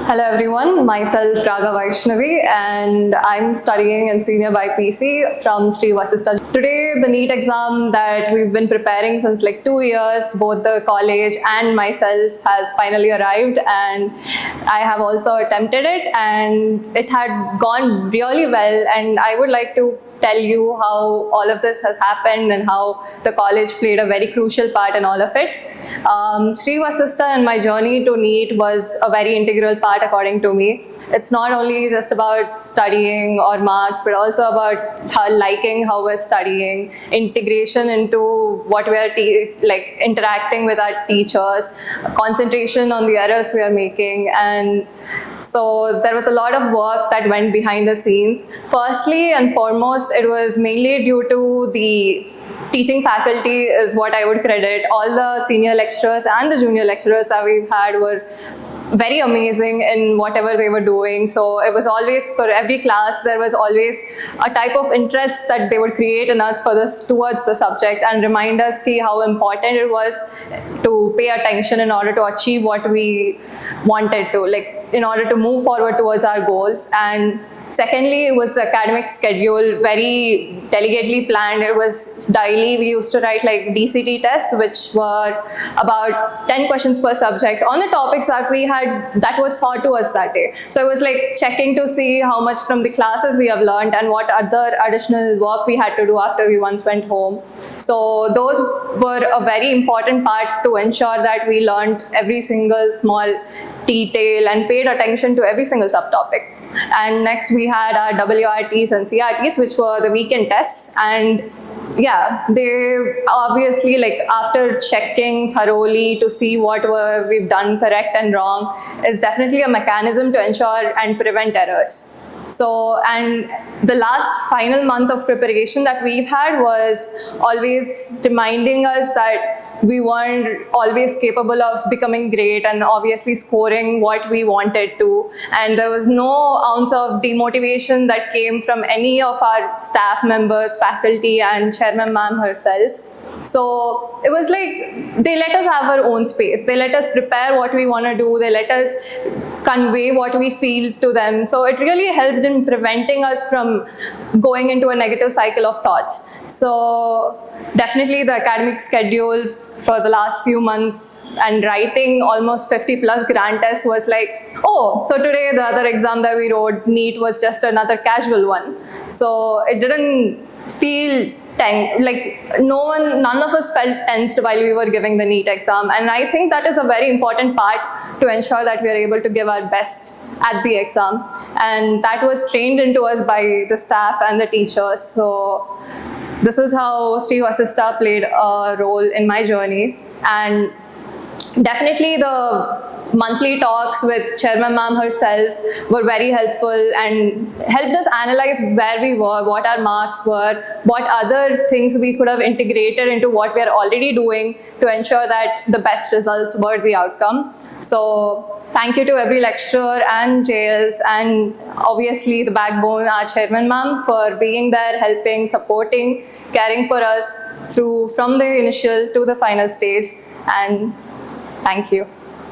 Hello everyone, myself Raga Vaishnavi and I'm studying in Senior BPC from Sri Vasistha. Today the NEET exam that we've been preparing since like 2 years, both the college and myself has finally arrived, and I have also attempted it and it had gone really well, and I would like to tell you how all of this has happened and how the college played a very crucial part in all of it. Sri Vasistha and my journey to NEET was a very integral part according to me. It's not only just about studying or marks, but also about liking how we're studying, integration into what we are interacting with our teachers, concentration on the errors we are making. And so there was a lot of work that went behind the scenes. Firstly and foremost, it was mainly due to the teaching faculty is what I would credit. All the senior lecturers and the junior lecturers that we've had were very amazing in whatever they were doing. So it was always, for every class, there was always a type of interest that they would create in us towards the subject and remind us how important it was to pay attention in order to achieve what we wanted to, in order to move forward towards our goals. And secondly, it was the academic schedule, very delicately planned. It was daily. We used to write DCT tests, which were about 10 questions per subject on the topics that we had, that were taught to us that day. So it was checking to see how much from the classes we have learned and what other additional work we had to do after we once went home. So those were a very important part to ensure that we learned every single small detail and paid attention to every single subtopic. And next we had our WRTs and CRTs, which were the weekend tests. And yeah, they obviously, after checking thoroughly to see what we've done correct and wrong, is definitely a mechanism to ensure and prevent errors. So, and the last final month of preparation that we've had was always reminding us that we weren't always capable of becoming great and obviously scoring what we wanted to. And there was no ounce of demotivation that came from any of our staff members, faculty, and Chairman Ma'am herself. So it was they let us have our own space. They let us prepare what we want to do. They let us convey what we feel to them. So it really helped in preventing us from going into a negative cycle of thoughts. So definitely the academic schedule for the last few months and writing almost 50 plus grant tests was oh, so today the other exam that we wrote, NEET, was just another casual one. So it didn't feel none of us felt tensed while we were giving the NEET exam. And I think that is a very important part to ensure that we are able to give our best at the exam. And that was trained into us by the staff and the teachers. So this is how Sri Vasistha played a role in my journey. And definitely the monthly talks with Chairman Ma'am herself were very helpful and helped us analyze where we were, what our marks were, what other things we could have integrated into what we are already doing to ensure that the best results were the outcome. So thank you to every lecturer and JLs, and obviously the backbone, our Chairman Ma'am, for being there, helping, supporting, caring for us from the initial to the final stage. And thank you.